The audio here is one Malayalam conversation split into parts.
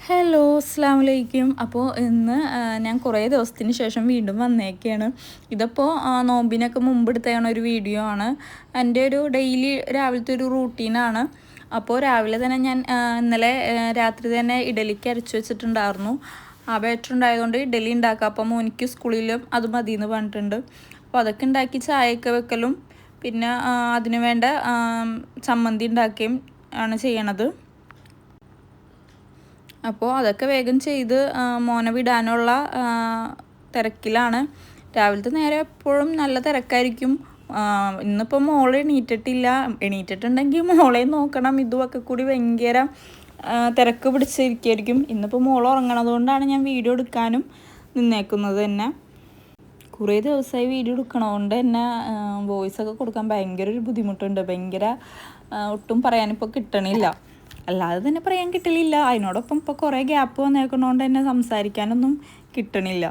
ഹലോ അസ്സലാമു അലൈക്കും. അപ്പോൾ ഇന്ന് ഞാൻ കുറേ ദിവസത്തിന് ശേഷം വീണ്ടും വന്നേക്കാണ്. ഇതിപ്പോൾ നോമ്പിനൊക്കെ മുമ്പ് എടുത്തതാണ് ഒരു വീഡിയോ ആണ്. എൻ്റെ ഒരു ഡെയിലി രാവിലത്തെ ഒരു റൂട്ടീനാണ്. അപ്പോൾ രാവിലെ തന്നെ ഞാൻ ഇന്നലെ രാത്രി തന്നെ ഇഡലിക്ക് അരച്ച് വെച്ചിട്ടുണ്ടായിരുന്നു. ആ ബാറ്റർ ഉണ്ടായതുകൊണ്ട് ഇഡലി ഉണ്ടാക്കാം. അപ്പോൾ മോനിക്ക് സ്കൂളിലും അത് മതി എന്ന് പറഞ്ഞിട്ടുണ്ട്. അപ്പോൾ അതൊക്കെ ഉണ്ടാക്കി ചായയൊക്കെ വെക്കലും പിന്നെ അതിന് വേണ്ട ചമ്മന്തി ഉണ്ടാക്കുകയും ആണ് ചെയ്യണത്. അപ്പോൾ അതൊക്കെ വേഗം ചെയ്ത് മോനെ വിടാനുള്ള തിരക്കിലാണ്. രാവിലത്തെ നേരം എപ്പോഴും നല്ല തിരക്കായിരിക്കും. ഇന്നിപ്പോൾ മോൾ എണീറ്റിട്ടില്ല. എണീറ്റിട്ടുണ്ടെങ്കിൽ മോളെ നോക്കണം. ഇതുമൊക്കെ കൂടി ഭയങ്കര തിരക്ക് പിടിച്ചിരിക്കുമായിരിക്കും. ഇന്നിപ്പോൾ മോൾ ഉറങ്ങണത് കൊണ്ടാണ് ഞാൻ വീഡിയോ എടുക്കാനും നിന്നേക്കുന്നത് തന്നെ. കുറേ ദിവസമായി വീഡിയോ എടുക്കണതുകൊണ്ട് തന്നെ വോയിസൊക്കെ കൊടുക്കാൻ ഭയങ്കര ഒരു ബുദ്ധിമുട്ടുണ്ട്. ഒട്ടും പറയാനിപ്പോൾ കിട്ടണില്ല. അല്ലാതെ തന്നെ പറയാൻ കിട്ടലില്ല. അതിനോടൊപ്പം ഇപ്പോൾ കുറേ ഗ്യാപ്പ് വന്നേക്കുന്നതുകൊണ്ട് തന്നെ സംസാരിക്കാനൊന്നും കിട്ടണില്ല.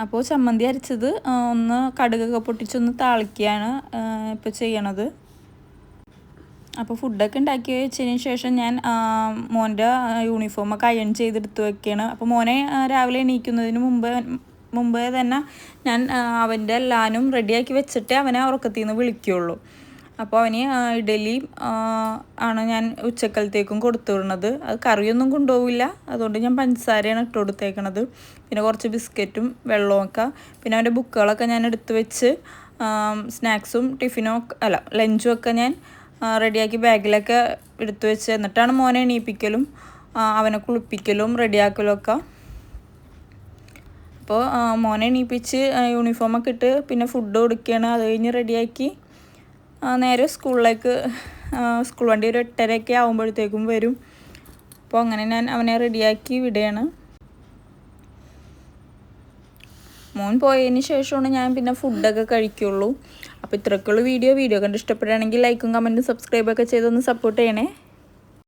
അപ്പോൾ ചമ്മന്തി അരച്ചത് ഒന്ന് കടുകൊക്കെ പൊട്ടിച്ചൊന്ന് താളിക്കുകയാണ് ഇപ്പോൾ ചെയ്യണത്. അപ്പോൾ ഫുഡൊക്കെ ഉണ്ടാക്കി വെച്ചതിന് ശേഷം ഞാൻ മോൻ്റെ യൂണിഫോമൊക്കെ അയൺ ചെയ്തെടുത്ത് വയ്ക്കുകയാണ്. അപ്പോൾ മോനെ രാവിലെ എണീക്കുന്നതിന് മുമ്പേ തന്നെ ഞാൻ അവൻ്റെ എല്ലാനും റെഡിയാക്കി വെച്ചിട്ടേ അവനെ ഉറക്കത്തിൽ നിന്ന് വിളിക്കുകയുള്ളൂ. അപ്പോൾ അവന് ഇഡലി ആണ് ഞാൻ ഉച്ചക്കലത്തേക്കും കൊടുത്തു വിടുന്നത്. അത് കറിയൊന്നും കൊണ്ടുപോവില്ല. അതുകൊണ്ട് ഞാൻ പഞ്ചസാരയാണ് ഇട്ട് കൊടുത്തേക്കണത്. പിന്നെ കുറച്ച് ബിസ്ക്കറ്റും വെള്ളമൊക്കെ പിന്നെ അവൻ്റെ ബുക്കുകളൊക്കെ ഞാൻ എടുത്ത് വെച്ച് സ്നാക്സും ലഞ്ചും ഒക്കെ ഞാൻ റെഡിയാക്കി ബാഗിലൊക്കെ എടുത്ത് വെച്ച് എന്നിട്ടാണ് മോനെ എണീപ്പിക്കലും അവനെ കുളിപ്പിക്കലും റെഡിയാക്കലും ഒക്കെ. അപ്പോൾ മോനെ എണീപ്പിച്ച് യൂണിഫോമൊക്കെ ഇട്ട് പിന്നെ ഫുഡ് കൊടുക്കുകയാണ്. അത് കഴിഞ്ഞ് റെഡിയാക്കി നേരെ സ്കൂളിലേക്ക് സ്കൂൾ വണ്ടി ഒരു 8:30 ആകുമ്പോഴത്തേക്കും വരും. അപ്പോൾ അങ്ങനെ ഞാൻ അവനെ റെഡിയാക്കി വിടുകയാണ്. മോൻ പോയതിന് ശേഷമാണ് ഞാൻ പിന്നെ ഫുഡൊക്കെ കഴിക്കുള്ളൂ. അപ്പോൾ ഇത്രയൊക്കെയുള്ള വീഡിയോ കണ്ട് ഇഷ്ടപ്പെടുകയാണെങ്കിൽ ലൈക്കും കമൻറ്റും സബ്സ്ക്രൈബൊക്കെ ചെയ്തൊന്ന് സപ്പോർട്ട് ചെയ്യണേ.